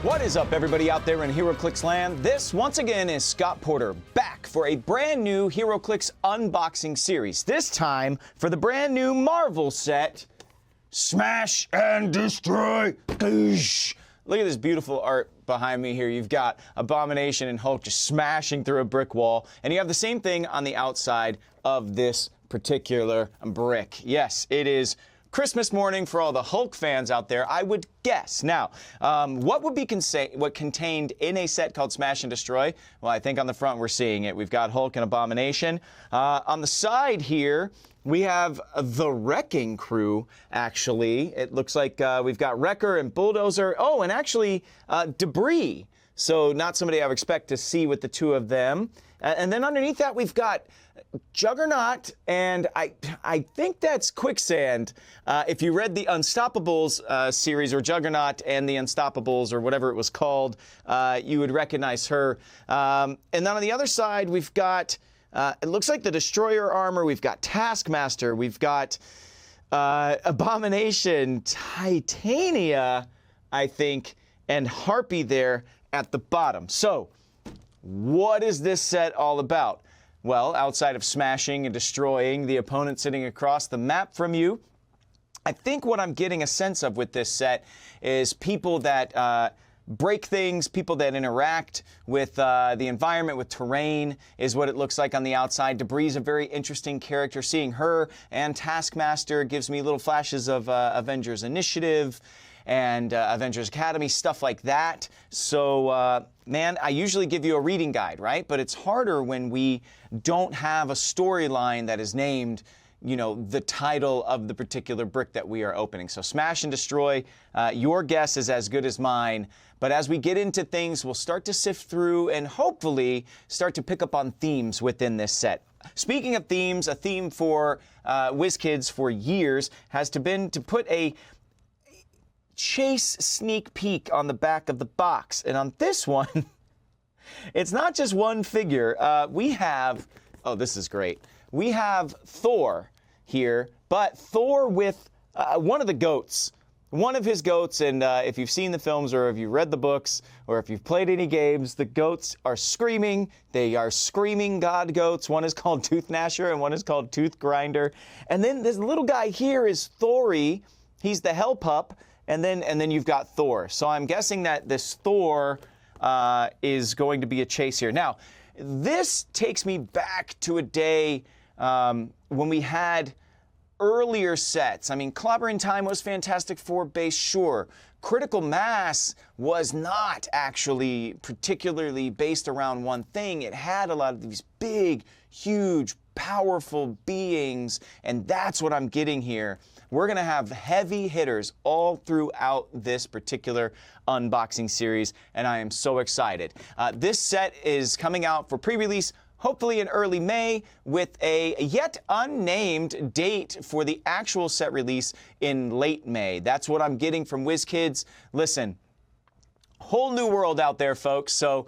What is up, everybody out there in HeroClix land? This, once again, is Scott Porter, back for a brand new HeroClix unboxing series. This time for the brand new Marvel set, Smash and Destroy. Look at this beautiful art behind me here. You've got Abomination and Hulk just smashing through a brick wall, and you have the same thing on the outside of this particular brick. Yes, it is Christmas morning for all the Hulk fans out there, I would guess. Now, what would be contained in a set called Smash and Destroy? Well, I think on the front we're seeing it. We've got Hulk and Abomination. On the side here, we have the Wrecking Crew, actually. It looks like we've got Wrecker and Bulldozer. Oh, and actually Debris. So not somebody I would expect to see with the two of them. And then underneath that, we've got Juggernaut, and I think that's Quicksand. If you read the Unstoppables series, or Juggernaut and the Unstoppables, or whatever it was called, you would recognize her. And then on the other side, we've got, it looks like the Destroyer armor. We've got Taskmaster. We've got Abomination, Titania, I think, and Harpy there at the bottom. So, what is this set all about? Well, outside of smashing and destroying the opponent sitting across the map from you, I think what I'm getting a sense of with this set is people that break things, people that interact with the environment, with terrain, is what it looks like on the outside. Debris is a very interesting character. Seeing her and Taskmaster gives me little flashes of Avengers Initiative and Avengers Academy, stuff like that. So, man, I usually give you a reading guide, right? But it's harder when we don't have a storyline that is named, you know, the title of the particular brick that we are opening. So Smash and Destroy, your guess is as good as mine. But as we get into things, we'll start to sift through and hopefully start to pick up on themes within this set. Speaking of themes, a theme for WizKids for years has been to put a chase sneak peek on the back of the box. And on this one, it's not just one figure. We have, oh, this is great. We have Thor here, but Thor with one of the goats. One of his goats, and if you've seen the films or if you've read the books or if you've played any games, the goats are screaming. They are screaming god goats. One is called Tooth Gnasher and one is called Tooth Grinder. And then this little guy here is Thori. He's the Hell Pup. And then you've got Thor. So I'm guessing that this Thor is going to be a chase here. Now, this takes me back to a day when we had earlier sets. I mean, Clobbering Time was Fantastic Four based, sure. Critical Mass was not actually particularly based around one thing. It had a lot of these big, huge, powerful beings, and that's what I'm getting here. We're going to have heavy hitters all throughout this particular unboxing series, and I am so excited. This set is coming out for pre-release hopefully in early May, with a yet unnamed date for the actual set release in late May. That's what I'm getting from WizKids. Listen, whole new world out there, folks. So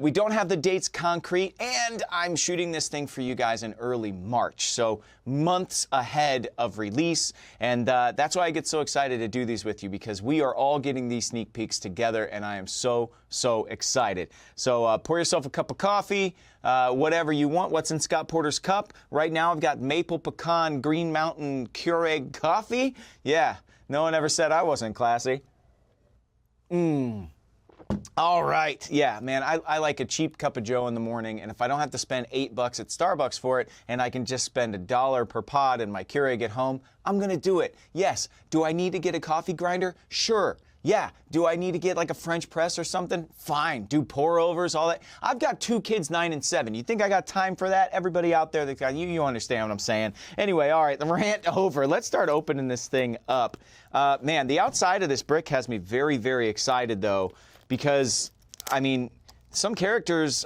we don't have the dates concrete, and I'm shooting this thing for you guys in early March. So months ahead of release. And that's why I get so excited to do these with you, because we are all getting these sneak peeks together, and I am so excited. So pour yourself a cup of coffee, whatever you want. What's in Scott Porter's cup? Right now I've got Maple Pecan Green Mountain Keurig coffee. Yeah, no one ever said I wasn't classy. All right. Yeah, man, I like a cheap cup of joe in the morning, and if I don't have to spend $8 at Starbucks for it, and I can just spend $1 per pod in my Keurig at home, I'm going to do it. Yes. Do I need to get a coffee grinder? Sure. Yeah. Do I need to get like a French press or something? Fine. Do pour-overs, all that. I've got 2 kids, 9 and 7. You think I got time for that? Everybody out there, you understand what I'm saying. Anyway, all right, the rant over. Let's start opening this thing up. Man, the outside of this brick has me very excited, though, because, I mean, some characters,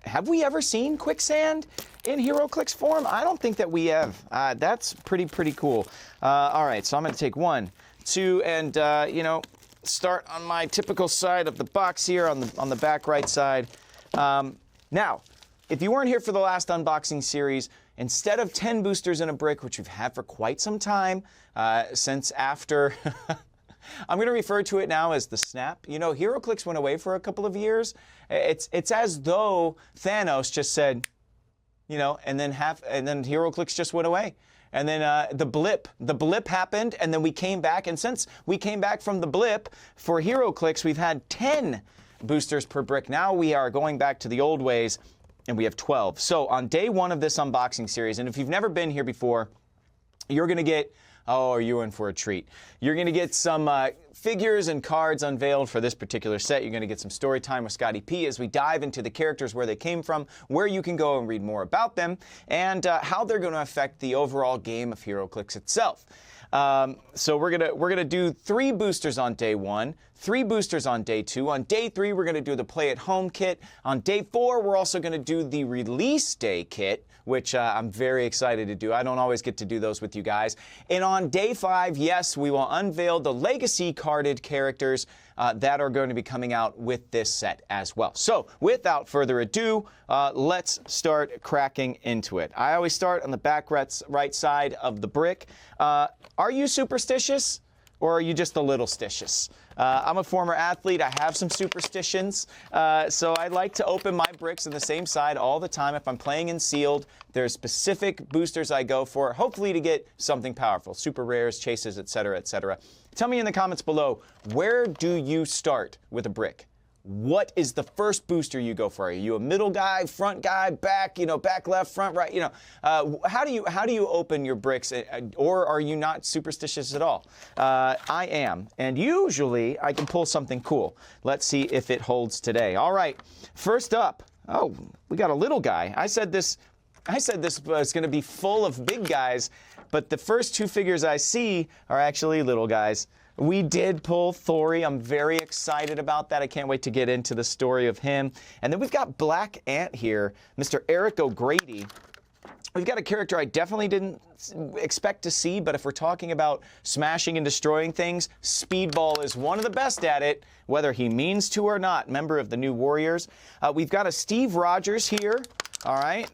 have we ever seen Quicksand in HeroClix form? I don't think that we have. That's pretty cool. All right, so I'm going to take 1, 2, and, you know, start on my typical side of the box here on the back right side. Now, if you weren't here for the last unboxing series, instead of 10 boosters in a brick, which we've had for quite some time, since after I'm going to refer to it now as the snap. You know, HeroClix went away for a couple of years. It's as though Thanos just said, you know, and then HeroClix just went away. And then the blip happened, and then we came back. And since we came back from the blip for HeroClix, we've had 10 boosters per brick. Now we are going back to the old ways, and we have 12. So on day one of this unboxing series, and if you've never been here before, you're going to get, oh, you're in for a treat. You're going to get some figures and cards unveiled for this particular set. You're going to get some story time with Scotty P as we dive into the characters, where they came from, where you can go and read more about them, and how they're going to affect the overall game of HeroClix itself. So we're gonna do 3 boosters on day 1, 3 boosters on day 2. On day 3, we're gonna do the Play at Home kit. On day 4, we're also gonna do the Release Day kit, which I'm very excited to do. I don't always get to do those with you guys. And on day 5, yes, we will unveil the Legacy carded characters that are going to be coming out with this set as well. So without further ado, let's start cracking into it. I always start on the back right side of the brick. Are you superstitious, or are you just a little stitious? I'm a former athlete. I have some superstitions. So I like to open my bricks on the same side all the time. If I'm playing in sealed, there's specific boosters I go for, hopefully to get something powerful. Super rares, chases, etc., etc. Tell me in the comments below, where do you start with a brick? What is the first booster you go for? Are you a middle guy, front guy, back, you know, back left, front right, you know? How do you open your bricks, or are you not superstitious at all? I am, and usually I can pull something cool. Let's see if it holds today. All right, first up, oh, we got a little guy. I said this was going to be full of big guys, but the first 2 figures I see are actually little guys. We did pull Thori. I'm very excited about that. I can't wait to get into the story of him. And then we've got Black Ant here, Mr. Eric O'Grady. We've got a character I definitely didn't expect to see, but if we're talking about smashing and destroying things, Speedball is one of the best at it, whether he means to or not. Member of the New Warriors. We've got a Steve Rogers here. All right,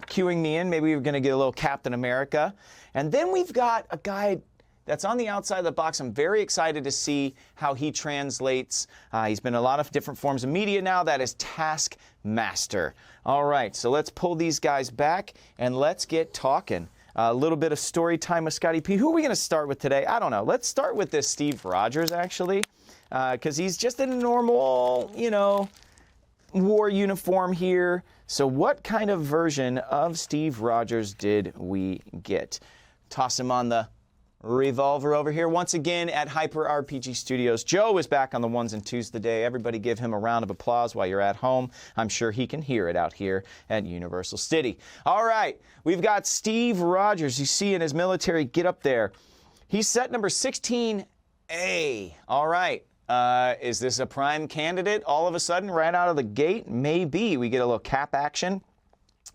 cueing me in. Maybe we're going to get a little Captain America. And then we've got a guy that's on the outside of the box. I'm very excited to see how he translates. He's been in a lot of different forms of media now. That is Taskmaster. All right, so let's pull these guys back and let's get talking. A little bit of story time with Scotty P. Who are we going to start with today? I don't know. Let's start with this Steve Rogers, actually, because he's just in a normal, you know, war uniform here. So what kind of version of Steve Rogers did we get? Toss him on the Revolver over here once again at HyperRPG Studios. Joe is back on the 1s and 2s today. Everybody give him a round of applause while you're at home. I'm sure he can hear it out here at Universal City. All right, we've got Steve Rogers. You see in his military get up there. He's set number 16A. All right. Is this a prime candidate all of a sudden right out of the gate? Maybe. We get a little cap action.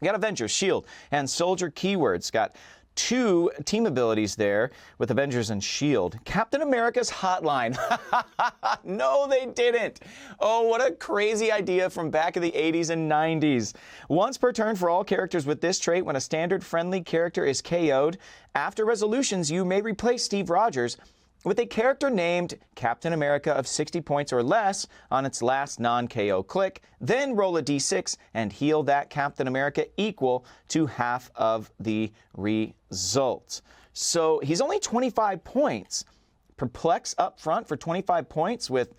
We got Avengers, Shield, and Soldier keywords. Got 2 team abilities there with Avengers and Shield. Captain America's Hotline. No, they didn't. Oh, what a crazy idea from back in the 80s and 90s. Once per turn for all characters with this trait, when a standard friendly character is KO'd, after resolutions, you may replace Steve Rogers with a character named Captain America of 60 points or less on its last non-KO click, then roll a d6 and heal that Captain America equal to half of the result. So he's only 25 points. Perplex up front for 25 points with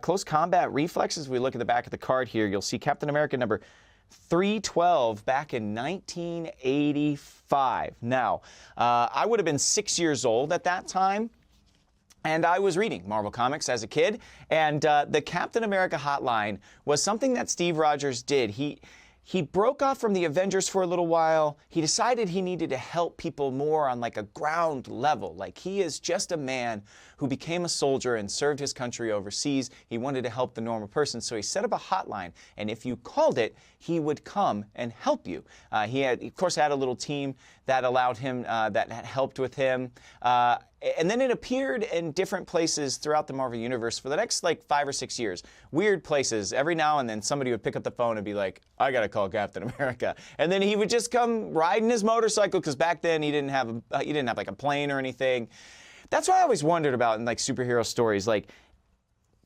close combat reflexes. If we look at the back of the card here, you'll see Captain America number 312 back in 1985. Now, I would have been 6 years old at that time. And I was reading Marvel Comics as a kid, and the Captain America Hotline was something that Steve Rogers did. He broke off from the Avengers for a little while. He decided he needed to help people more on like a ground level. Like he is just a man who became a soldier and served his country overseas. He wanted to help the normal person, so he set up a hotline. And if you called it, he would come and help you. He had, of course, had a little team that allowed him, that helped with him. And then it appeared in different places throughout the Marvel Universe for the next like 5 or 6 years. Weird places. Every now and then somebody would pick up the phone and be like, I gotta call Captain America. And then he would just come riding his motorcycle, because back then he didn't have like a plane or anything. That's what I always wondered about in like superhero stories. Like,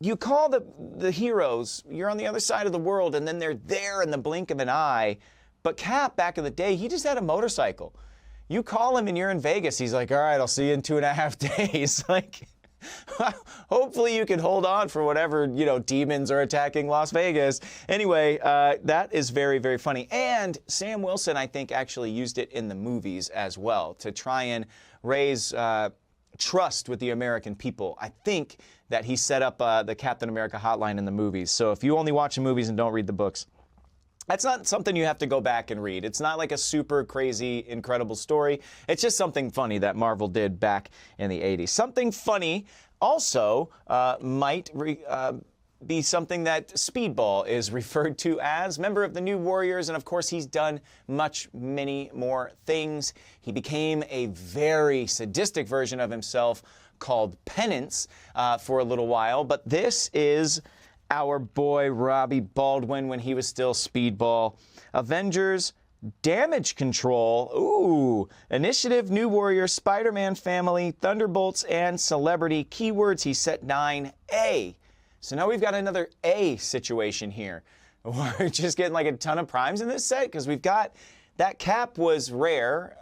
you call the heroes, you're on the other side of the world, and then they're there in the blink of an eye. But Cap, back in the day, he just had a motorcycle. You call him and you're in Vegas, he's like, all right, I'll see you in 2.5 days. Like, hopefully you can hold on for whatever, you know, demons are attacking Las Vegas. Anyway, that is very, very funny. And Sam Wilson, I think, actually used it in the movies as well to try and raise trust with the American people. I think that he set up the Captain America hotline in the movies. So if you only watch the movies and don't read the books, that's not something you have to go back and read. It's not like a super crazy, incredible story. It's just something funny that Marvel did back in the 80s. Something funny also might be something that Speedball is referred to as, member of the New Warriors, and of course he's done many more things. He became a very sadistic version of himself called Penance for a little while, but this is our boy Robbie Baldwin when he was still Speedball. Avengers, Damage Control, ooh, Initiative, New Warrior, Spider-Man Family, Thunderbolts, and Celebrity. Keywords, he set 9A. So now we've got another A situation here. We're just getting like a ton of primes in this set because we've got, that Cap was rare,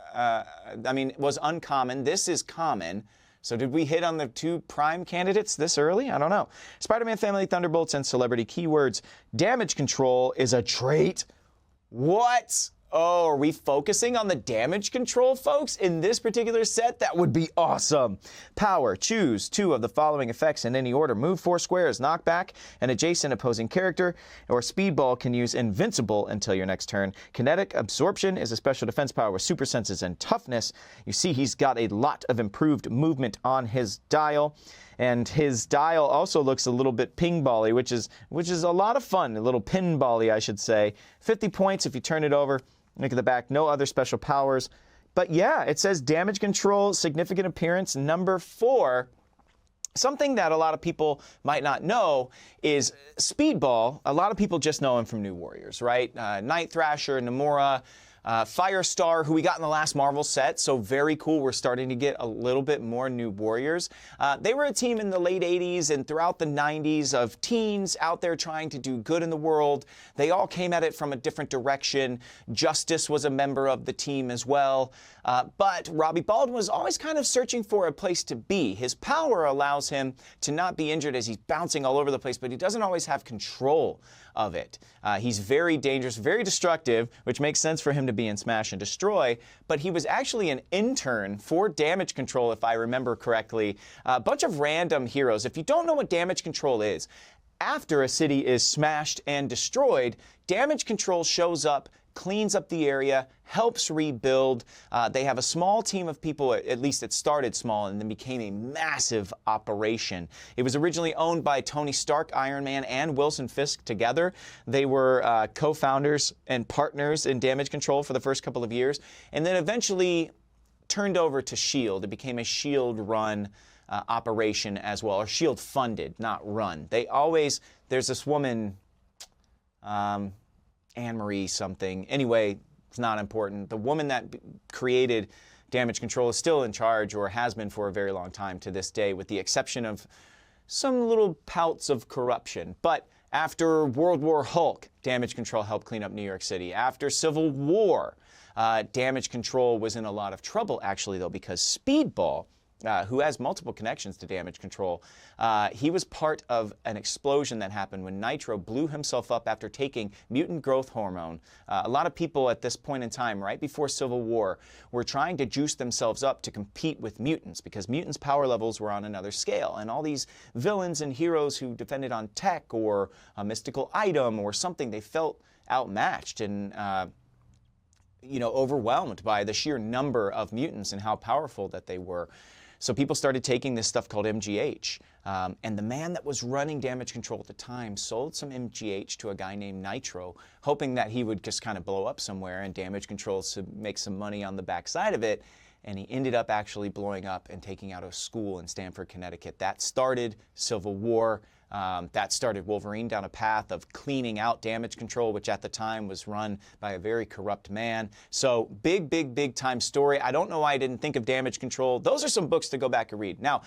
was uncommon. This is common. So did we hit on the 2 prime candidates this early? I don't know. Spider-Man Family, Thunderbolts, and Celebrity. Keywords. Damage Control is a trait. What? Oh, are we focusing on the damage control, folks, in this particular set? That would be awesome. Power. Choose 2 of the following effects in any order. Move 4 squares, knock back an adjacent opposing character, or Speedball can use Invincible until your next turn. Kinetic Absorption is a special defense power with super senses and toughness. You see he's got a lot of improved movement on his dial. And his dial also looks a little bit ping-bally, which is a lot of fun, a little pinball-y, I should say. 50 points if you turn it over. Look at the back, no other special powers. But yeah, it says Damage Control, Significant Appearance, number 4. Something that a lot of people might not know is Speedball. A lot of people just know him from New Warriors, right? Night Thrasher, Namora, Firestar, who we got in the last Marvel set, so very cool. We're starting to get a little bit more New Warriors. They were a team in the late 80s and throughout the 90s of teens out there trying to do good in the world. They all came at it from a different direction. Justice was a member of the team as well. But Robbie Baldwin was always kind of searching for a place to be. His power allows him to not be injured as he's bouncing all over the place, but he doesn't always have control of it. He's very dangerous, very destructive, which makes sense for him to be in Smash and Destroy, but he was actually an intern for Damage Control, if I remember correctly. A bunch of random heroes. If you don't know what Damage Control is, after a city is smashed and destroyed, Damage Control shows up, cleans up the area, helps rebuild. They have a small team of people, at least it started small and then became a massive operation. It was originally owned by Tony Stark, Iron Man, and Wilson Fisk together. They were co-founders and partners in Damage Control for the first couple of years, and then eventually turned over to S.H.I.E.L.D. It became a S.H.I.E.L.D. run operation as well, or S.H.I.E.L.D. funded, not run. There's this woman, Anne-Marie something. Anyway, it's not important. The woman that created Damage Control is still in charge, or has been for a very long time to this day, with the exception of some little pouts of corruption. But after World War Hulk, Damage Control helped clean up New York City. After Civil War, Damage Control was in a lot of trouble, actually, though, because Speedball, who has multiple connections to Damage Control, he was part of an explosion that happened when Nitro blew himself up after taking mutant growth hormone. A lot of people at this point in time, right before Civil War, were trying to juice themselves up to compete with mutants, because mutants' power levels were on another scale. And all these villains and heroes who depended on tech or a mystical item or something, they felt outmatched and overwhelmed by the sheer number of mutants and how powerful that they were. So people started taking this stuff called MGH. And the man that was running Damage Control at the time sold some MGH to a guy named Nitro, hoping that he would just kind of blow up somewhere and Damage Control to make some money on the backside of it. And he ended up actually blowing up and taking out a school in Stamford, Connecticut. That started Civil War. That started Wolverine down a path of cleaning out damage control, which at the time was run by a very corrupt man. So big time story. I don't know why I didn't think of damage control. Those are some books to go back and read. Now,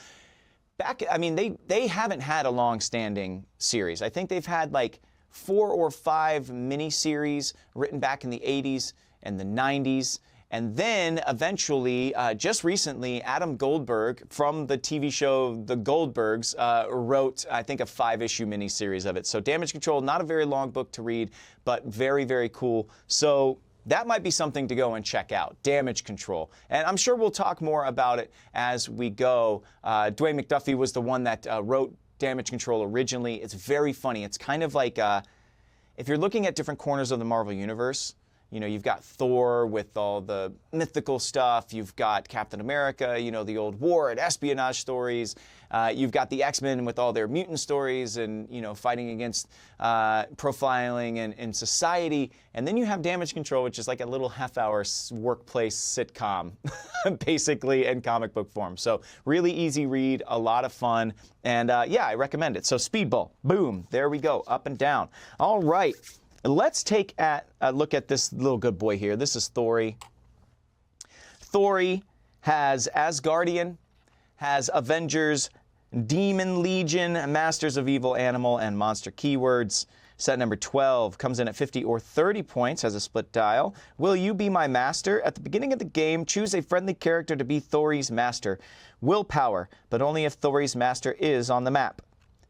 I mean, they haven't had a long-standing series. I think they've had like 4 or 5 miniseries written back in the 80s and the 90s. And then eventually, just recently, Adam Goldberg from the TV show The Goldbergs wrote, I think, a 5-issue miniseries of it. So Damage Control, not a very long book to read, but very cool. So that might be something to go and check out, Damage Control. And I'm sure we'll talk more about it as we go. Dwayne McDuffie was the one that wrote Damage Control originally. It's very funny. It's kind of like, if you're looking at different corners of the Marvel Universe, you know, you've got Thor with all the mythical stuff. You've got Captain America, you know, the old war and espionage stories. You've got the X-Men with all their mutant stories and, you know, fighting against profiling in society. And then you have Damage Control, which is like a little half-hour workplace sitcom, basically, in comic book form. So really easy read, a lot of fun. And yeah, I recommend it. So Speedball, boom, there we go, up and down. All right. Let's take a look at this little good boy here. This is Thori. Thori has Asgardian, has Avengers, Demon Legion, Masters of Evil, Animal, and Monster keywords. Set number 12 comes in at 50 or 30 points, has a split dial. Will you be my master? At the beginning of the game, choose a friendly character to be Thori's master. Willpower, but only if Thori's master is on the map.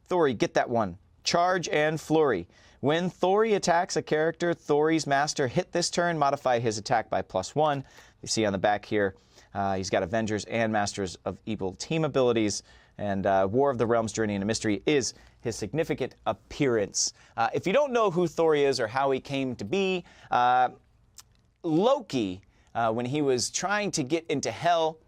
Thori, get that one. Charge and Flurry. When Thori attacks a character, Thori's master hit this turn, modify his attack by +1. You see on the back here, he's got Avengers and Masters of Evil team abilities. And War of the Realms, Journey into Mystery is his significant appearance. If you don't know who Thori is or how he came to be, Loki, when he was trying to get into Hell,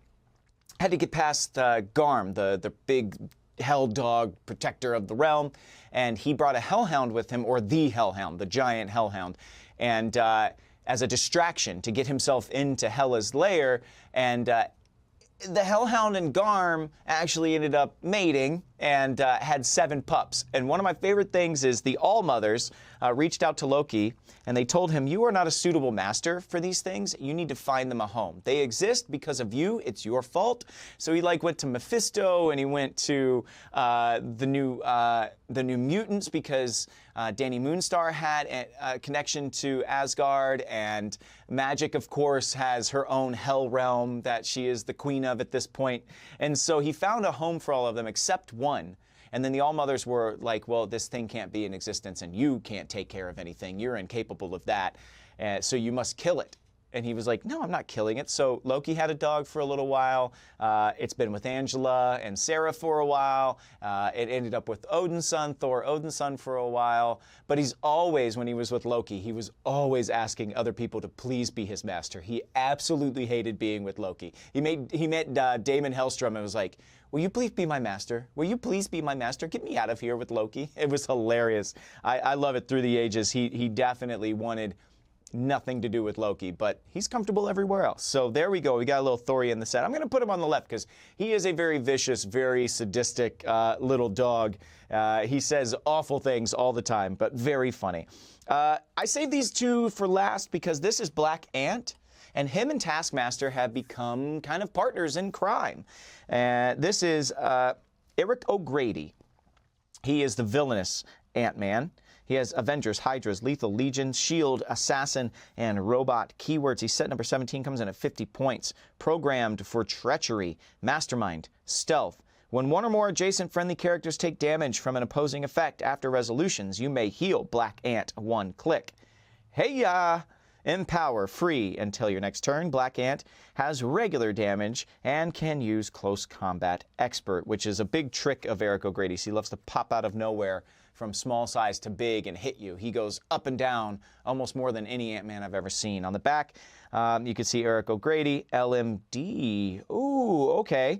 had to get past Garm, the big hell dog protector of the realm, and he brought a hellhound with him, or the hellhound, the giant hellhound, and as a distraction to get himself into Hela's lair. And the hellhound and Garm actually ended up mating and had 7 pups. And one of my favorite things is the All-Mothers reached out to Loki and they told him, you are not a suitable master for these things. You need to find them a home. They exist because of you. It's your fault. So he went to Mephisto and he went to the new mutants because Danny Moonstar had a connection to Asgard, and Magic, of course, has her own hell realm that she is the queen of at this point. And so he found a home for all of them except one. And then the All-Mothers were like, well, this thing can't be in existence and you can't take care of anything. You're incapable of that. So you must kill it. And he was like, no, I'm not killing it. So Loki had a dog for a little while. It's been with Angela and Sarah for a while. It ended up with Odin's son, Thor Odin's son, for a while. But he's always, when he was with Loki, he was always asking other people to please be his master. He absolutely hated being with Loki. He met Damon Hellstrom and was like, will you please be my master? Will you please be my master? Get me out of here with Loki. It was hilarious. I love it through the ages. He definitely wanted nothing to do with Loki, but he's comfortable everywhere else. So there we go. We got a little Thori in the set. I'm going to put him on the left because he is a very vicious, very sadistic little dog. He says awful things all the time, but very funny. I saved these two for last because this is Black Ant, and him and Taskmaster have become kind of partners in crime. This is Eric O'Grady. He is the villainous Ant-Man. He has Avengers, Hydras, Lethal Legion, Shield, Assassin, and Robot keywords. He's set number 17, comes in at 50 points. Programmed for Treachery, Mastermind, Stealth. When one or more adjacent friendly characters take damage from an opposing effect after resolutions, you may heal Black Ant 1 click. Hey-ya! Empower, free until your next turn. Black Ant has regular damage and can use Close Combat Expert, which is a big trick of Eric O'Grady's. He loves to pop out of nowhere from small size to big and hit you. He goes up and down almost more than any Ant-Man I've ever seen. On the back, you can see Eric O'Grady, LMD. Ooh, okay.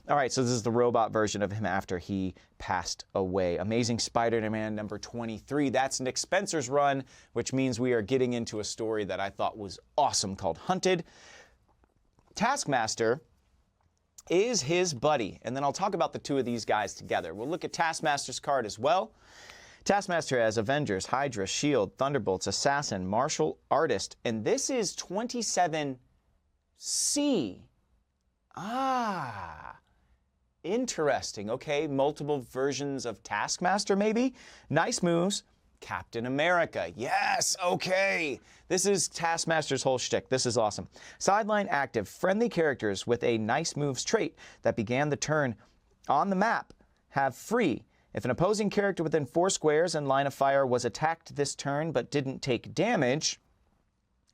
All right, so this is the robot version of him after he passed away. Amazing Spider-Man number 23. That's Nick Spencer's run, which means we are getting into a story that I thought was awesome called Hunted. Taskmaster is his buddy. And then I'll talk about the two of these guys together. We'll look at Taskmaster's card as well. Taskmaster has Avengers, Hydra, Shield, Thunderbolts, Assassin, Martial Artist. And this is 27C. Ah, interesting. Okay, multiple versions of Taskmaster maybe. Nice moves. Captain America. Yes, okay. This is Taskmaster's whole shtick. This is awesome. Sideline active, friendly characters with a nice moves trait that began the turn on the map have free. If an opposing character within 4 squares and line of fire was attacked this turn but didn't take damage,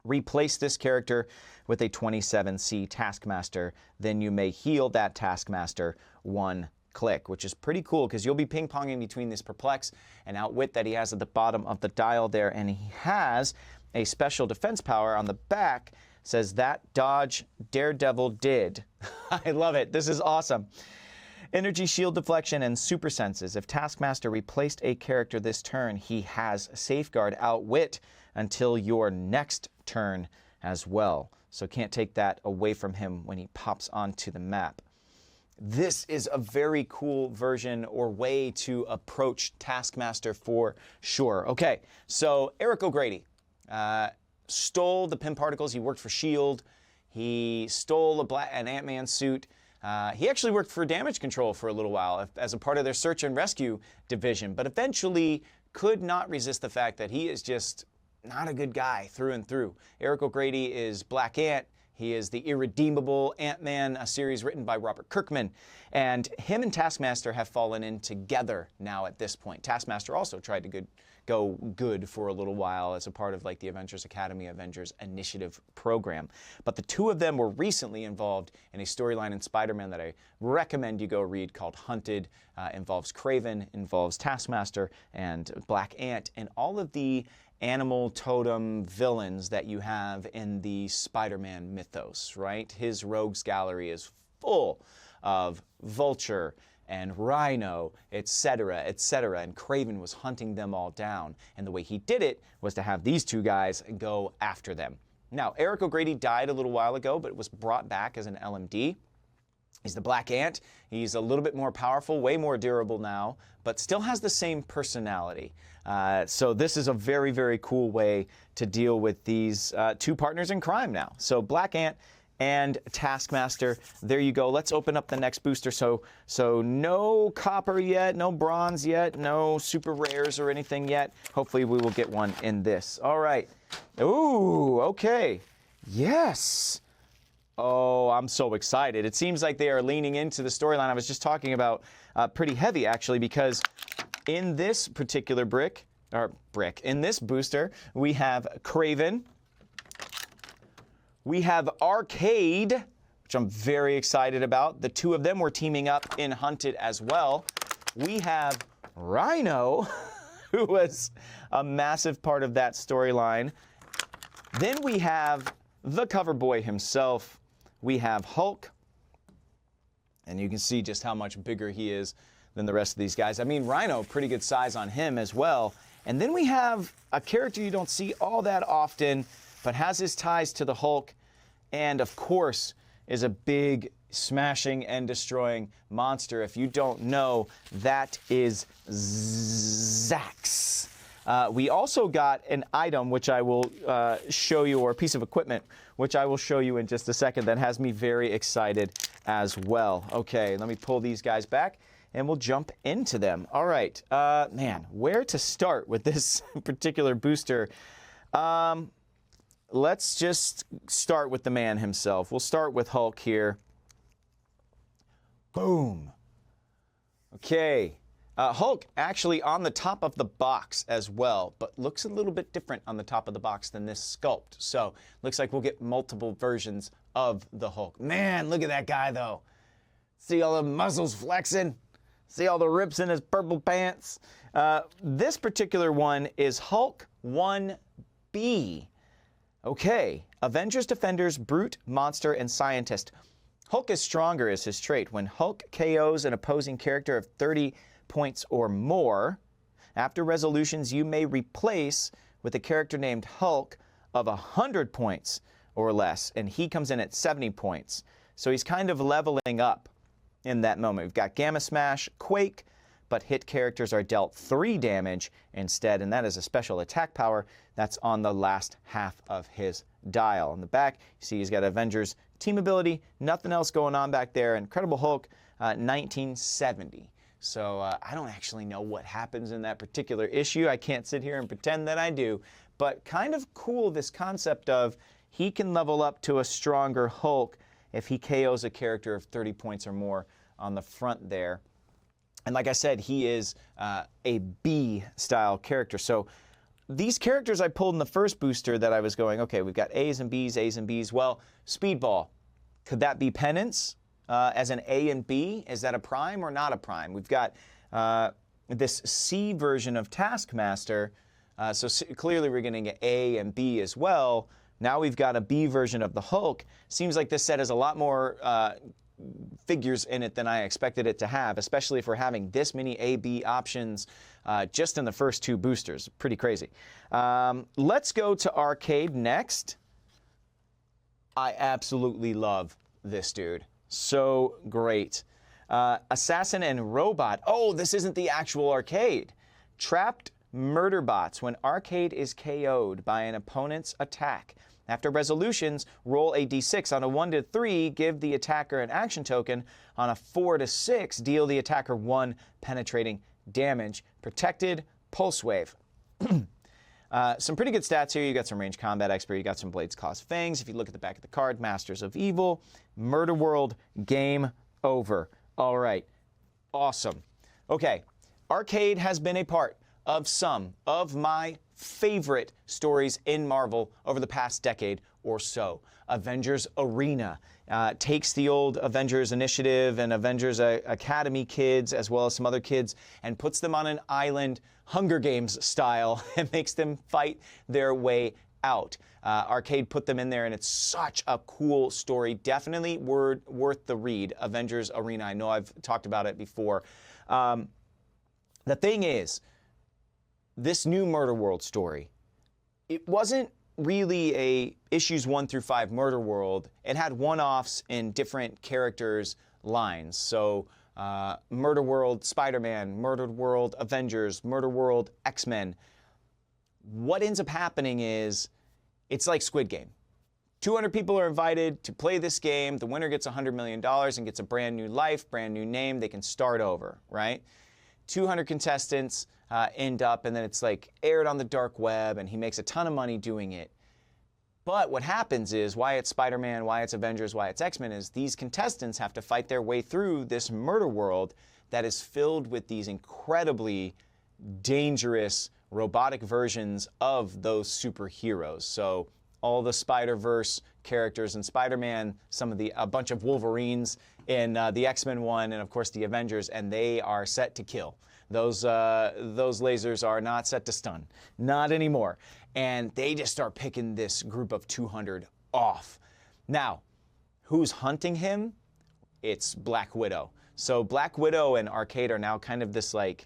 replace this character with a 27C Taskmaster. Then you may heal that Taskmaster 1 click, which is pretty cool because you'll be ping-ponging between this Perplex and Outwit that he has at the bottom of the dial there, and he has a special defense power on the back, says that dodge Daredevil did. I love it. This is awesome. Energy shield deflection and super senses. If Taskmaster replaced a character this turn, he has Safeguard Outwit until your next turn as well. So can't take that away from him when he pops onto the map. This is a very cool version or way to approach Taskmaster for sure. Okay, so Eric O'Grady stole the Pym particles. He worked for S.H.I.E.L.D. He stole an Ant-Man suit. He actually worked for Damage Control for a little while as a part of their search and rescue division, but eventually could not resist the fact that he is just not a good guy through and through. Eric O'Grady is Black Ant. He is the irredeemable Ant-Man, a series written by Robert Kirkman. And him and Taskmaster have fallen in together now at this point. Taskmaster also tried to go good for a little while as a part of like the Avengers Academy, Avengers Initiative program. But the two of them were recently involved in a storyline in Spider-Man that I recommend you go read called Hunted. Involves Kraven, involves Taskmaster and Black Ant, and all of the animal totem villains that you have in the Spider-Man mythos, right? His rogues gallery is full of Vulture and Rhino, etc., etc., and Kraven was hunting them all down. And the way he did it was to have these two guys go after them. Now, Eric O'Grady died a little while ago, but was brought back as an LMD. He's the Black Ant. He's a little bit more powerful, way more durable now, but still has the same personality. So this is a very, very cool way to deal with these two partners in crime now. So Black Ant and Taskmaster, there you go. Let's open up the next booster. So no copper yet, no bronze yet, no super rares or anything yet. Hopefully we will get one in this. All right. Ooh, okay. Yes. Oh, I'm so excited. It seems like they are leaning into the storyline I was just talking about pretty heavy, actually, because in this particular in this booster, we have Kraven. We have Arcade, which I'm very excited about. The two of them were teaming up in Hunted as well. We have Rhino, who was a massive part of that storyline. Then we have the cover boy himself. We have Hulk, and you can see just how much bigger he is than the rest of these guys. I mean, Rhino, pretty good size on him as well. And then we have a character you don't see all that often, but has his ties to the Hulk, and of course is a big smashing and destroying monster. If you don't know, that is Zzzax. We also got an item, which I will show you, or a piece of equipment, which I will show you in just a second, that has me very excited as well. Okay, let me pull these guys back, and we'll jump into them. All right, man, where to start with this particular booster? Let's just start with the man himself. We'll start with Hulk here. Boom. Okay. Hulk actually on the top of the box as well, but looks a little bit different on the top of the box than this sculpt. So looks like we'll get multiple versions of the Hulk. Man, look at that guy though. See all the muscles flexing? See all the rips in his purple pants? This particular one is Hulk 1B. Okay, Avengers, Defenders, Brute, Monster, and Scientist. Hulk is stronger is his trait. When Hulk KOs an opposing character of 30 points or more, after resolutions you may replace with a character named Hulk of 100 points or less, and he comes in at 70 points. So he's kind of leveling up in that moment. We've got Gamma Smash, Quake, but hit characters are dealt 3 damage instead, and that is a special attack power that's on the last half of his dial. In the back, you see he's got Avengers team ability, nothing else going on back there. Incredible Hulk, 1970. So I don't actually know what happens in that particular issue. I can't sit here and pretend that I do, but kind of cool, this concept of he can level up to a stronger Hulk if he KOs a character of 30 points or more on the front there. And like I said, he is a B-style character. So these characters I pulled in the first booster that I was going, okay, we've got A's and B's, A's and B's. Well, Speedball, could that be Penance as an A and B? Is that a prime or not a prime? We've got this C version of Taskmaster. So clearly we're getting an A and B as well. Now we've got a B version of the Hulk. Seems like this set has a lot more figures in it than I expected it to have, especially if we're having this many A-B options just in the first 2 boosters. Pretty crazy. Let's go to Arcade next. I absolutely love this dude. So great. Assassin and Robot. Oh, this isn't the actual Arcade. Trapped murder bots. When Arcade is KO'd by an opponent's attack, after resolutions, roll a d6. On a 1 to 3, give the attacker an action token. On a 4 to 6, deal the attacker 1 penetrating damage. Protected Pulse Wave. Some pretty good stats here. You got some range combat expert. You got some Blades, Claws, Fangs. If you look at the back of the card, Masters of Evil, Murder World, game over. All right. Awesome. Okay. Arcade has been a part of some of my favorite stories in Marvel over the past decade or so. Avengers Arena takes the old Avengers Initiative and Avengers Academy kids, as well as some other kids, and puts them on an island, Hunger Games style, and makes them fight their way out. Arcade put them in there, and it's such a cool story. Definitely worth the read, Avengers Arena. I know I've talked about it before. The thing is, this new Murder World story, it wasn't really a issues 1 through 5 Murder World. It had one-offs in different characters' lines. So Murder World Spider-Man, Murder World Avengers, Murder World X-Men. What ends up happening is it's like Squid Game. 200 people are invited to play this game. The winner gets $100 million and gets a brand new life, brand new name. They can start over, right? 200 contestants end up, and then it's like aired on the dark web, and he makes a ton of money doing it. But what happens is, why it's Spider-Man, why it's Avengers, why it's X-Men, is these contestants have to fight their way through this murder world that is filled with these incredibly dangerous robotic versions of those superheroes. So all the Spider-Verse characters in Spider-Man, a bunch of Wolverines in the X-Men one, and of course the Avengers, and they are set to kill. Those lasers are not set to stun, not anymore. And they just start picking this group of 200 off. Now, who's hunting him? It's Black Widow. So Black Widow and Arcade are now kind of this like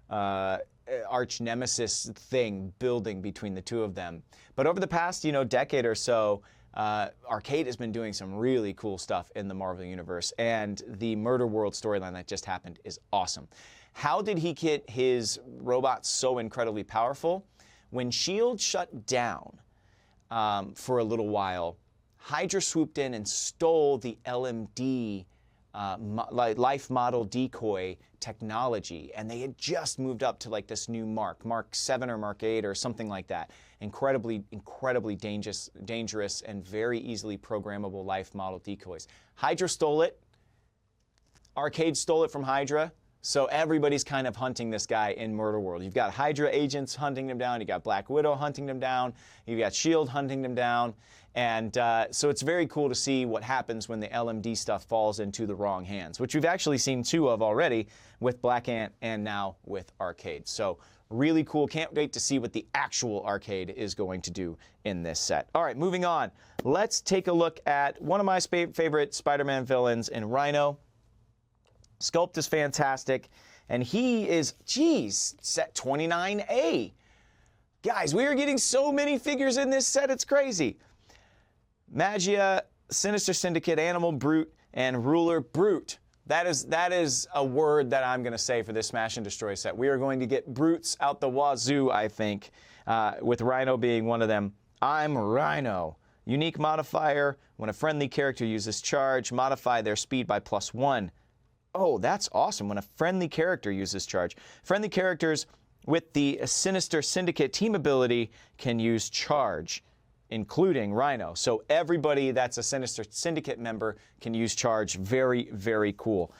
arch nemesis thing building between the two of them. But over the past, decade or so, Arcade has been doing some really cool stuff in the Marvel Universe, and the Murder World storyline that just happened is awesome. How did he get his robots so incredibly powerful? When S.H.I.E.L.D. shut down for a little while, Hydra swooped in and stole the LMD life model decoy technology, and they had just moved up to like this new Mark 7 or Mark 8 or something like that. Incredibly dangerous and very easily programmable life model decoys. Hydra stole it. Arcade stole it from Hydra. So everybody's kind of hunting this guy in Murder World. You've got Hydra agents hunting him down. You've got Black Widow hunting him down. You've got S.H.I.E.L.D. hunting him down. And so it's very cool to see what happens when the LMD stuff falls into the wrong hands, which we've actually seen 2 of already with Black Ant and now with Arcade. So really cool. Can't wait to see what the actual Arcade is going to do in this set. All right, moving on. Let's take a look at one of my favorite Spider-Man villains in Rhino. Sculpt is fantastic, and he is, set 29A. Guys, we are getting so many figures in this set, it's crazy. Magia Sinister Syndicate, Animal Brute, and Ruler Brute. That is a word that I'm going to say for this Smash and Destroy set. We are going to get brutes out the wazoo, I think, with Rhino being one of them. I'm Rhino. Unique modifier. When a friendly character uses charge, modify their speed by +1. Oh, that's awesome. When a friendly character uses charge. Friendly characters with the Sinister Syndicate team ability can use charge, including Rhino. So everybody that's a Sinister Syndicate member can use charge. Very, very cool.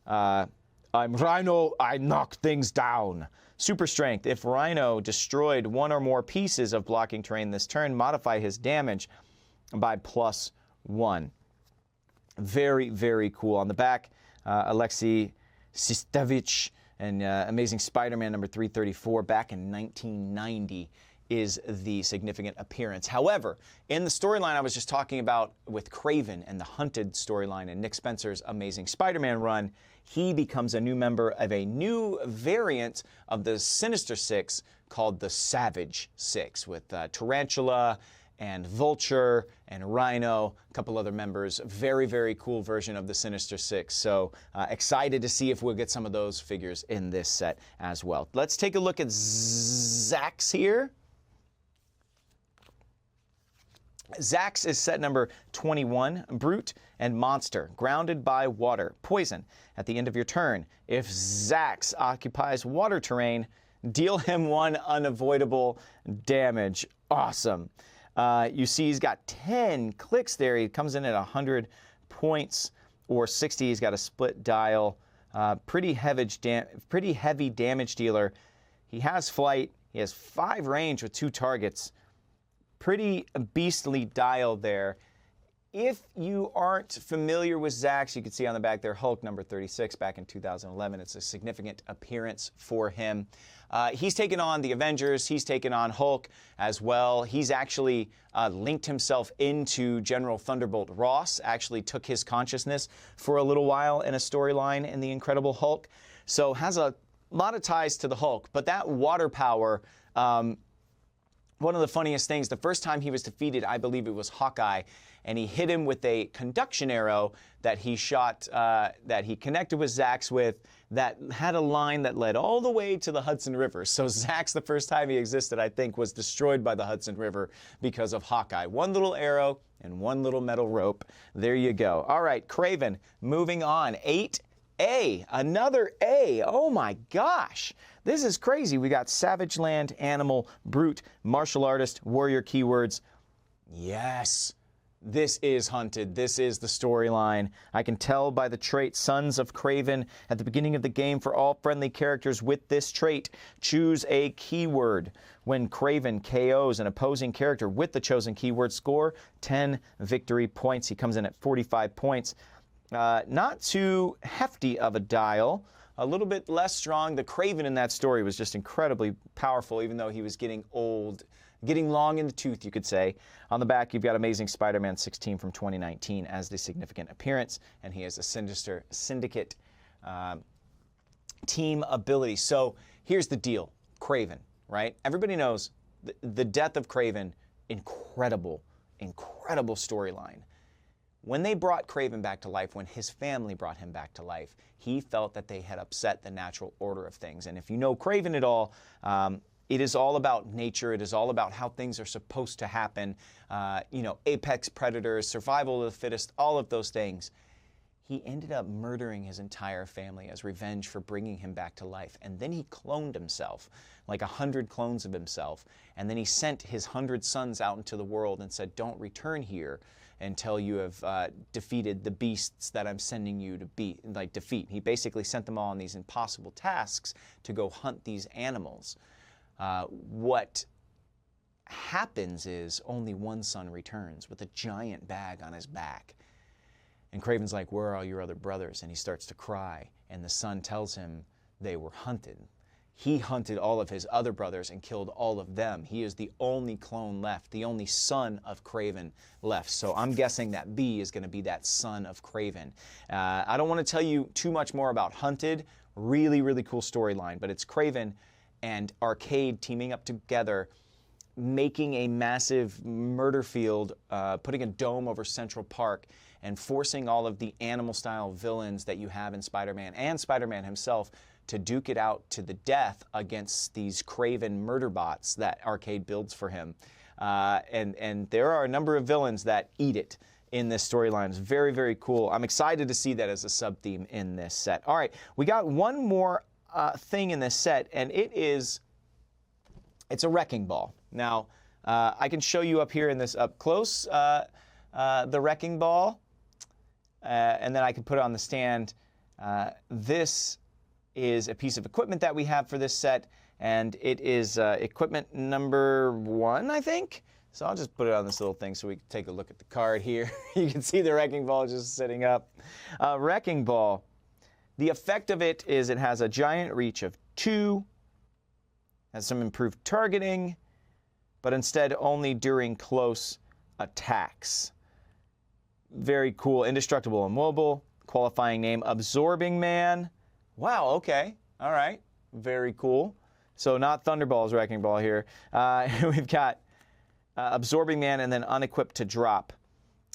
I'm Rhino, I knock things down. Super Strength. If Rhino destroyed one or more pieces of blocking terrain this turn, modify his damage by +1. Very, very cool. On the back, Alexei Sistevich and Amazing Spider-Man number 334 back in 1990 is the significant appearance. However, in the storyline I was just talking about with Kraven and the Hunted storyline and Nick Spencer's Amazing Spider-Man run, he becomes a new member of a new variant of the Sinister Six called the Savage Six with Tarantula and Vulture and Rhino, a couple other members. Very, very cool version of the Sinister Six. So excited to see if we'll get some of those figures in this set as well. Let's take a look at Zzzax here. Zzzax is set number 21, Brute and Monster, grounded by water, poison. At the end of your turn, if Zzzax occupies water terrain, deal him 1 unavoidable damage. Awesome. You see he's got 10 clicks there. He comes in at 100 points or 60. He's got a split dial. Pretty heavy damage dealer. He has flight. He has 5 range with 2 targets. Pretty beastly dial there. If you aren't familiar with Zzzax, you can see on the back there, Hulk number 36 back in 2011. It's a significant appearance for him. He's taken on the Avengers. He's taken on Hulk as well. He's actually linked himself into General Thunderbolt Ross, actually took his consciousness for a little while in a storyline in The Incredible Hulk. So has a lot of ties to the Hulk. But that water power, one of the funniest things, the first time he was defeated, I believe it was Hawkeye, and he hit him with a conduction arrow that he shot, that he connected with Zzzax with, that had a line that led all the way to the Hudson River. So Zzzax, the first time he existed, I think, was destroyed by the Hudson River because of Hawkeye. One little arrow and one little metal rope. There you go. All right, Kraven, moving on. 8A, another A. Oh my gosh. This is crazy. We got Savage Land, Animal, Brute, Martial Artist, Warrior keywords. Yes, this is Hunted. This is the storyline. I can tell by the trait Sons of Kraven at the beginning of the game. For all friendly characters with this trait, choose a keyword. When Kraven KOs an opposing character with the chosen keyword, score 10 victory points. He comes in at 45 points. Not too hefty of a dial. A little bit less strong. The Kraven in that story was just incredibly powerful, even though he was getting old, getting long in the tooth, you could say. On the back, you've got Amazing Spider-Man 16 from 2019 as the significant appearance, and he has a Sinister Syndicate team ability. So here's the deal. Kraven, right? Everybody knows the death of Kraven, incredible, incredible storyline. When they brought Kraven back to life, when his family brought him back to life, he felt that they had upset the natural order of things. And if you know Kraven at all, it is all about nature. It is all about how things are supposed to happen. You know, apex predators, survival of the fittest, all of those things. He ended up murdering his entire family as revenge for bringing him back to life. And then he cloned himself, like 100 clones of himself. And then he sent his 100 sons out into the world and said, don't return here until you have defeated the beasts that I'm sending you to defeat. He basically sent them all on these impossible tasks to go hunt these animals. What happens is only one son returns with a giant bag on his back. And Kraven's like, where are all your other brothers? And he starts to cry. And the son tells him they were hunted. He hunted all of his other brothers and killed all of them. He is the only clone left, the only son of Kraven left. So I'm guessing that B is going to be that son of Kraven. I don't want to tell you too much more about Hunted. Really, really cool storyline. But it's Kraven and Arcade teaming up together making a massive murder field, putting a dome over Central Park, and forcing all of the animal-style villains that you have in Spider-Man and Spider-Man himself to duke it out to the death against these Kraven murder bots that Arcade builds for him. And there are a number of villains that eat it in this storyline. It's very, very cool. I'm excited to see that as a sub-theme in this set. All right, we got one more thing in this set, and it's a wrecking ball. Now, I can show you up here in this up close, the wrecking ball, and then I can put it on the stand. This is a piece of equipment that we have for this set, and it is equipment number 1, I think. So I'll just put it on this little thing so we can take a look at the card here. You can see the wrecking ball just sitting up. Wrecking ball. The effect of it is it has a giant reach of 2, has some improved targeting, but instead only during close attacks. Very cool. Indestructible, immobile. Qualifying name, Absorbing Man. Wow, okay. All right. Very cool. So not Thunderball's Wrecking Ball here. We've got Absorbing Man and then unequipped to drop.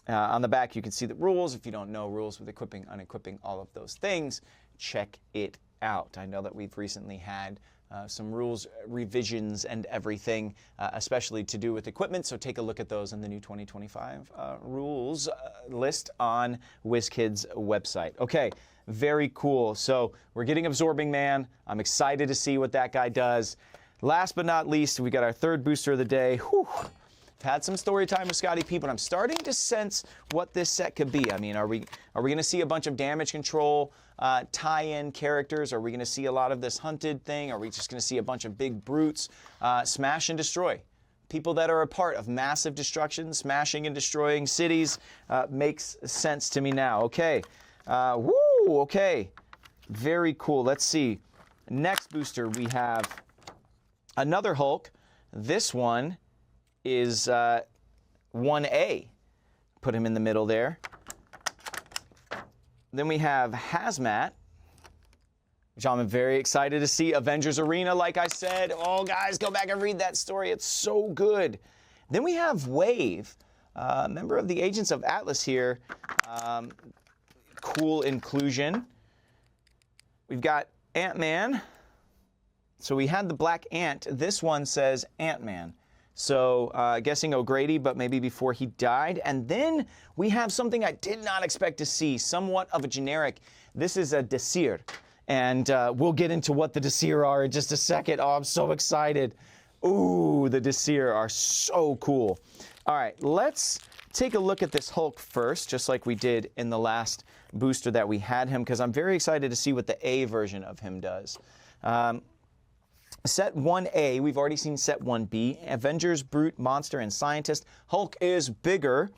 On the back, you can see the rules. If you don't know rules with equipping, unequipping, all of those things, check it out. I know that we've recently had some rules revisions and everything, especially to do with equipment, so take a look at those in the new 2025 rules list on WizKids website. Okay, very cool. So we're getting Absorbing Man. I'm excited to see what that guy does. Last but not least, we got our third booster of the day. Whew. I've had some story time with Scotty P, but I'm starting to sense what this set could be. I mean, are we going to see a bunch of damage control tie-in characters? Are we going to see a lot of this hunted thing? Are we just going to see a bunch of big brutes smash and destroy? People that are a part of massive destruction, smashing and destroying cities makes sense to me now. Okay. Woo! Okay. Very cool. Let's see. Next booster, we have another Hulk. This one is 1A. Put him in the middle there. Then we have Hazmat, which I'm very excited to see. Avengers Arena, like I said. Oh, guys, go back and read that story. It's so good. Then we have Wave, member of the Agents of Atlas here. Cool inclusion. We've got Ant-Man. So we had the Black Ant. This one says Ant-Man. So guessing O'Grady, but maybe before he died. And then we have something I did not expect to see, somewhat of a generic. This is a Disir. And we'll get into what the Disir are in just a second. Oh, I'm so excited. Ooh, the Disir are so cool. All right, let's take a look at this Hulk first, just like we did in the last booster that we had him, because I'm very excited to see what the A version of him does. Set 1A, we've already seen Set 1B. Avengers, Brute, Monster, and Scientist. Hulk is bigger.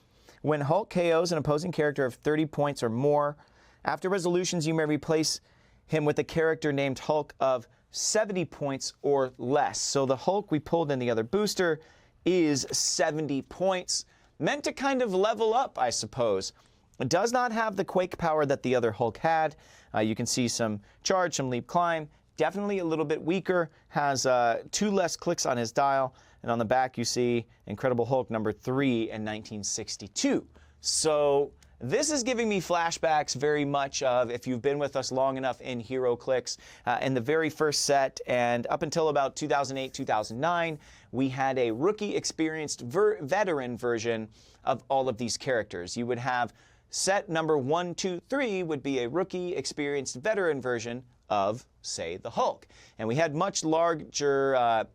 When Hulk KOs an opposing character of 30 points or more, after resolutions, you may replace him with a character named Hulk of 70 points or less. So the Hulk we pulled in the other booster is 70 points. Meant to kind of level up, I suppose. It does not have the quake power that the other Hulk had. You can see some charge, some leap climb. Definitely a little bit weaker, has 2 less clicks on his dial, and on the back you see Incredible Hulk number 3 in 1962. So this is giving me flashbacks very much of, if you've been with us long enough in HeroClix, in the very first set, and up until about 2008, 2009, we had a rookie experienced veteran version of all of these characters. You would have set number 1, 2, 3 would be a rookie experienced veteran version of, say, the Hulk. And we had much larger,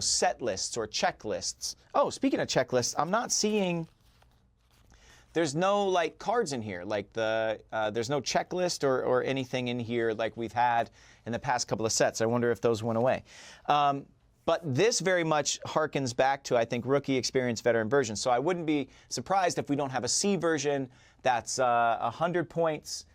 set lists or checklists. Oh, speaking of checklists, I'm not seeing, there's no, like, cards in here. Like, there's no checklist or anything in here like we've had in the past couple of sets. I wonder if those went away. But this very much harkens back to, I think, rookie experienced veteran version. So I wouldn't be surprised if we don't have a C version that's 100 points,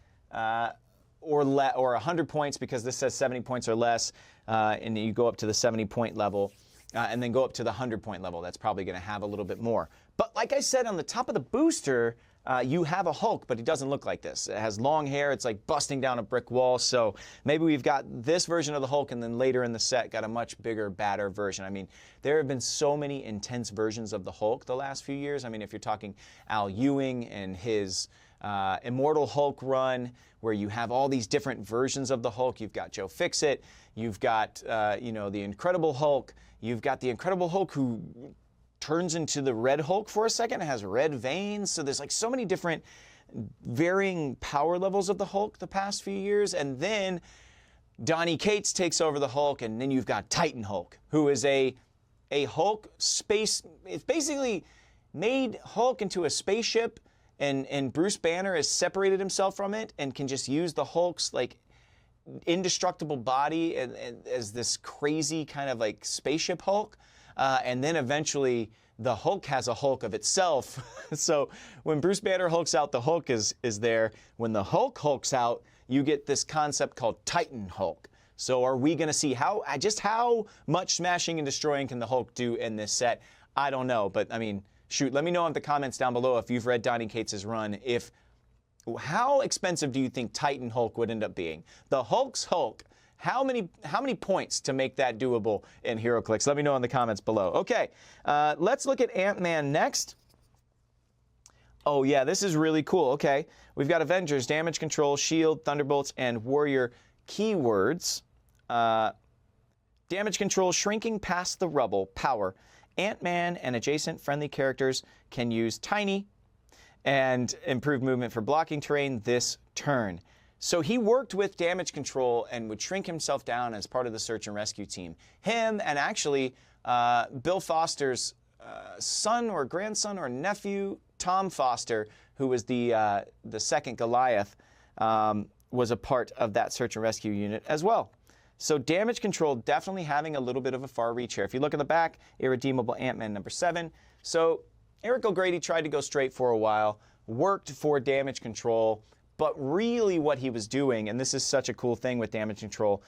or 100 points, because this says 70 points or less, and you go up to the 70-point level, and then go up to the 100-point level. That's probably going to have a little bit more. But like I said on the top of the booster, you have a Hulk, but he doesn't look like this. It has long hair. It's like busting down a brick wall. So maybe we've got this version of the Hulk, and then later in the set got a much bigger, badder version. I mean, there have been so many intense versions of the Hulk the last few years. I mean, if you're talking Al Ewing and his Immortal Hulk run, where you have all these different versions of the Hulk. You've got Joe Fixit. You've got, you know, the Incredible Hulk. You've got the Incredible Hulk who turns into the Red Hulk for a second. It has red veins. So there's like so many different varying power levels of the Hulk the past few years. And then Donny Cates takes over the Hulk, and then you've got Titan Hulk, who is a Hulk space. It's basically made Hulk into a spaceship, and Bruce Banner has separated himself from it and can just use the Hulk's like indestructible body as this crazy kind of like spaceship Hulk. And then eventually the Hulk has a Hulk of itself. So when Bruce Banner hulks out, the Hulk is there. When the Hulk hulks out, you get this concept called Titan Hulk. So are we going to see how much smashing and destroying can the Hulk do in this set? I don't know. But I mean, shoot, let me know in the comments down below if you've read Donny Cates' run. How expensive do you think Titan Hulk would end up being? The Hulk's Hulk. How many points to make that doable in HeroClix? Let me know in the comments below. Okay, let's look at Ant-Man next. Oh yeah, this is really cool. Okay, we've got Avengers, Damage Control, Shield, Thunderbolts, and Warrior keywords. Damage Control, shrinking past the rubble, power. Ant-Man and adjacent friendly characters can use Tiny and improve movement for blocking terrain this turn. So he worked with Damage Control and would shrink himself down as part of the search and rescue team. Him and actually Bill Foster's son or grandson or nephew, Tom Foster, who was the second Goliath, was a part of that search and rescue unit as well. So Damage Control definitely having a little bit of a far reach here. If you look at the back, Irredeemable Ant-Man #7. So Eric O'Grady tried to go straight for a while, worked for Damage Control, but really what he was doing, and this is such a cool thing with Damage Control,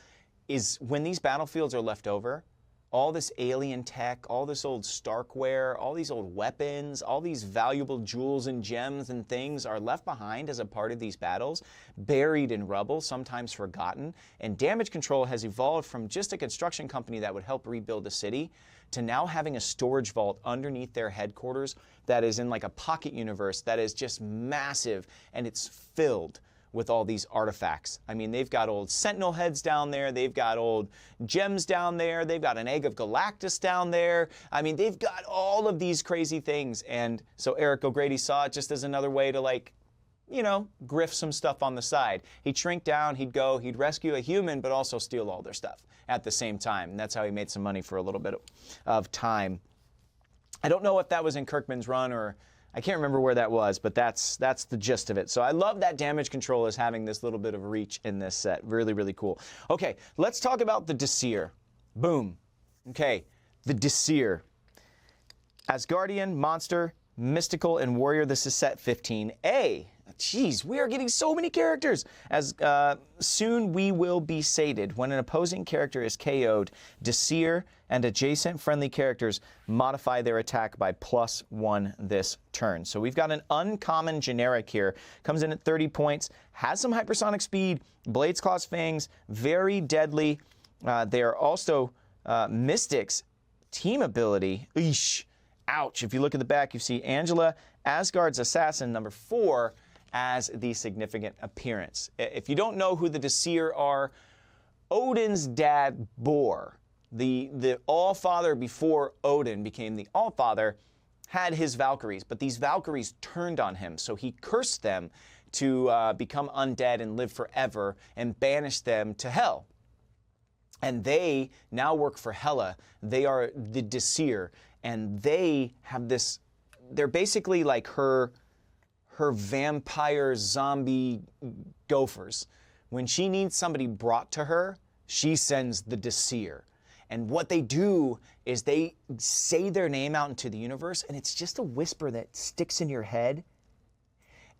is when these battlefields are left over, all this alien tech, all this old Starkware, all these old weapons, all these valuable jewels and gems and things are left behind as a part of these battles, buried in rubble, sometimes forgotten. And Damage Control has evolved from just a construction company that would help rebuild a city to now having a storage vault underneath their headquarters that is in like a pocket universe that is just massive, and it's filled with all these artifacts. I mean, they've got old Sentinel heads down there, they've got old gems down there, they've got an egg of Galactus down there. I mean, they've got all of these crazy things. And so Eric O'Grady saw it just as another way to, like, you know, grift some stuff on the side. He'd shrink down, he'd go, he'd rescue a human, but also steal all their stuff at the same time. And that's how he made some money for a little bit of time. I don't know if that was in Kirkman's run, or I can't remember where that was, but that's the gist of it. So I love that Damage Control is having this little bit of reach in this set. Really, really cool. Okay, let's talk about the Disir. Boom. Okay, the Disir. Asgardian, Monster, Mystical, and Warrior. This is set 15A. Jeez, we are getting so many characters. As soon we will be sated. When an opposing character is KO'd, Disir and adjacent friendly characters modify their attack by +1 this turn. So we've got an uncommon generic here. Comes in at 30 points, has some hypersonic speed, Blades, Claws, Fangs, very deadly. They are also Mystics team ability. Eesh. Ouch. If you look at the back, you see Angela, Asgard's assassin, #4, as the significant appearance. If you don't know who the Disir are, Odin's dad, Bor, the All-Father before Odin became the All-Father, had his Valkyries, but these Valkyries turned on him, so he cursed them to become undead and live forever and banished them to hell. And they now work for Hela. They are the Disir, and they have this, they're basically like her vampire zombie gophers. When she needs somebody brought to her, she sends the Disir. And what they do is they say their name out into the universe, and it's just a whisper that sticks in your head.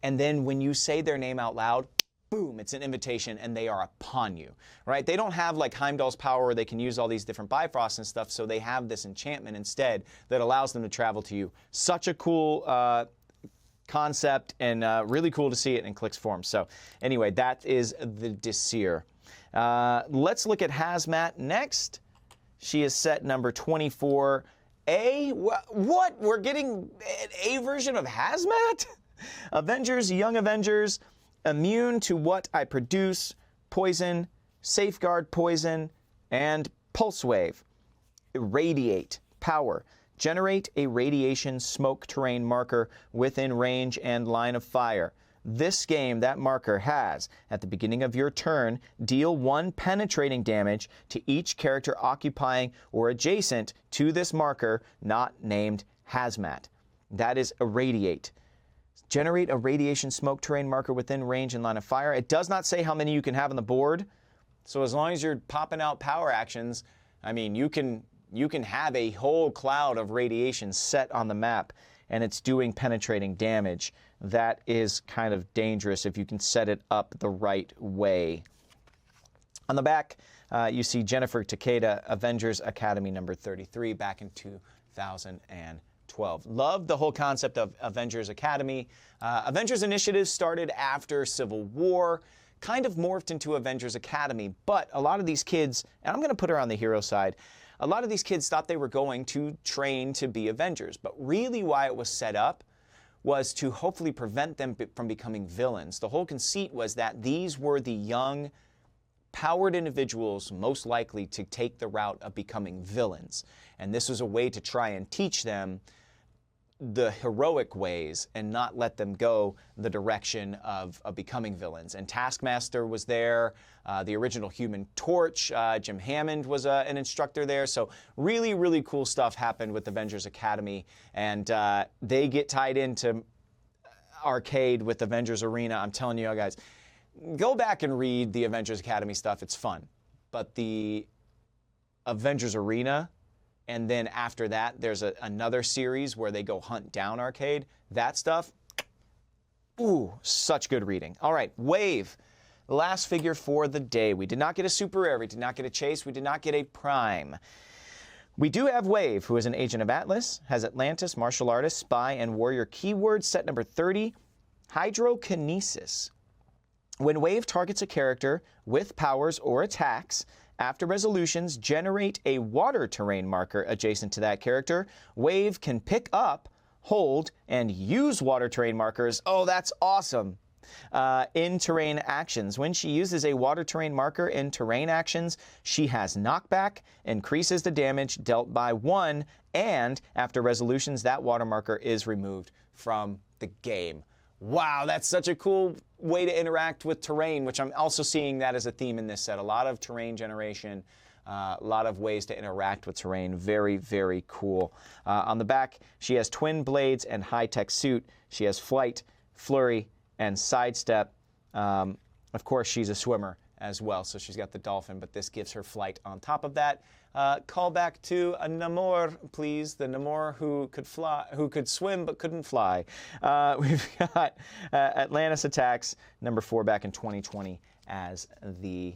And then when you say their name out loud, boom, it's an invitation, and they are upon you, right? They don't have like Heimdall's power where they can use all these different Bifrosts and stuff, so they have this enchantment instead that allows them to travel to you. Such a cool concept, and really cool to see it in Clix form. So anyway, that is the Disir. Let's look at Hazmat next. She is set number 24A. What? We're getting an A version of Hazmat? Avengers, Young Avengers, immune to what I produce, poison, safeguard poison, and pulse wave. Irradiate, power. Generate a radiation smoke terrain marker within range and line of fire. This game, that marker has, at the beginning of your turn, deal 1 penetrating damage to each character occupying or adjacent to this marker not named Hazmat. That is Irradiate. Generate a radiation smoke terrain marker within range and line of fire. It does not say how many you can have on the board. So as long as you're popping out power actions, I mean, you can have a whole cloud of radiation set on the map, and it's doing penetrating damage. That is kind of dangerous if you can set it up the right way. On the back, you see Jennifer Takeda, Avengers Academy number 33, back in 2012. Love the whole concept of Avengers Academy. Avengers Initiative started after Civil War, kind of morphed into Avengers Academy, but a lot of these kids, and I'm going to put her on the hero side, a lot of these kids thought they were going to train to be Avengers, but really why it was set up was to hopefully prevent them from becoming villains. The whole conceit was that these were the young, powered individuals most likely to take the route of becoming villains. And this was a way to try and teach them the heroic ways and not let them go the direction of becoming villains. And Taskmaster was there, the original Human Torch, Jim Hammond was an instructor there. So really, really cool stuff happened with Avengers Academy, and they get tied into arcade with Avengers Arena. I'm telling you guys, go back and read the Avengers Academy stuff. It's fun. But the Avengers Arena, and then after that, there's another series where they go hunt down arcade. That stuff, ooh, such good reading. All right, Wave, the last figure for the day. We did not get a super rare. We did not get a chase. We did not get a prime. We do have Wave, who is an agent of Atlas, has Atlantis, martial artist, spy, and warrior keywords. Set number 30, Hydrokinesis. When Wave targets a character with powers or attacks, after resolutions, generate a water terrain marker adjacent to that character. Wave can pick up, hold, and use water terrain markers. Oh, that's awesome. In terrain actions. When she uses a water terrain marker in terrain actions, she has knockback, increases the damage dealt by 1, and after resolutions, that water marker is removed from the game. Wow, that's such a cool way to interact with terrain, which I'm also seeing that as a theme in this set. A lot of terrain generation, a lot of ways to interact with terrain. Very, very cool. On the back, she has twin blades and high-tech suit. She has flight, flurry, and sidestep. Of course, she's a swimmer as well, so she's got the dolphin, but this gives her flight on top of that. Call back to a Namor, please. The Namor who could fly, who could swim but couldn't fly. We've got Atlantis Attacks, number 4, back in 2020 as the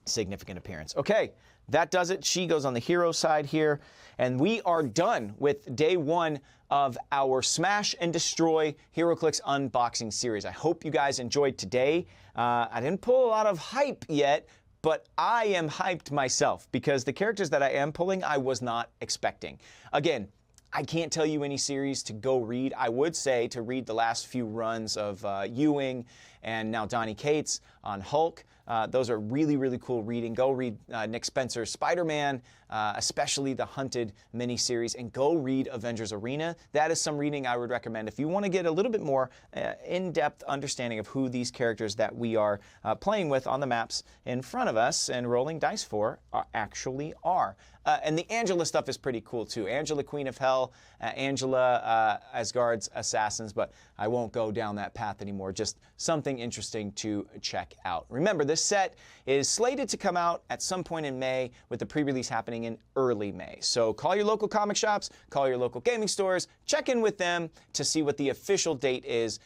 significant appearance. Okay, that does it. She goes on the hero side here, and we are done with day 1 of our Smash and Destroy HeroClix unboxing series. I hope you guys enjoyed today. I didn't pull a lot of hype yet, but I am hyped myself because the characters that I am pulling, I was not expecting. Again, I can't tell you any series to go read. I would say to read the last few runs of Ewing and now Donny Cates on Hulk. Those are really, really cool reading. Go read Nick Spencer's Spider-Man, especially the Hunted miniseries, and go read Avengers Arena. That is some reading I would recommend if you want to get a little bit more in-depth understanding of who these characters that we are playing with on the maps in front of us and rolling dice for actually are. And the Angela stuff is pretty cool too. Angela, Queen of Hell, Angela, Asgard's Assassins, but I won't go down that path anymore. Just something interesting to check out. Remember, this set is slated to come out at some point in May, with the pre-release happening in early May. So call your local comic shops, call your local gaming stores, check in with them to see what the official date is.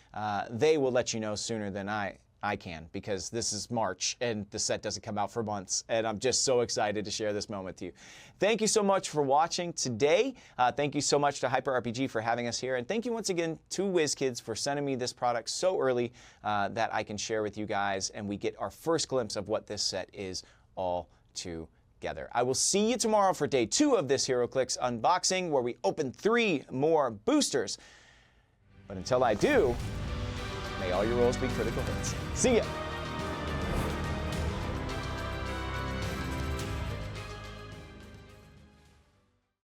They will let you know sooner than I I can, because this is March and the set doesn't come out for months, and I'm just so excited to share this moment with you. Thank you so much for watching today. Thank you so much to HyperRPG for having us here, and thank you once again to WizKids for sending me this product so early that I can share with you guys, and we get our first glimpse of what this set is all together. I will see you tomorrow for day 2 of this HeroClix unboxing, where we open 3 more boosters. But until I do, may all your rolls be critical hits. See ya!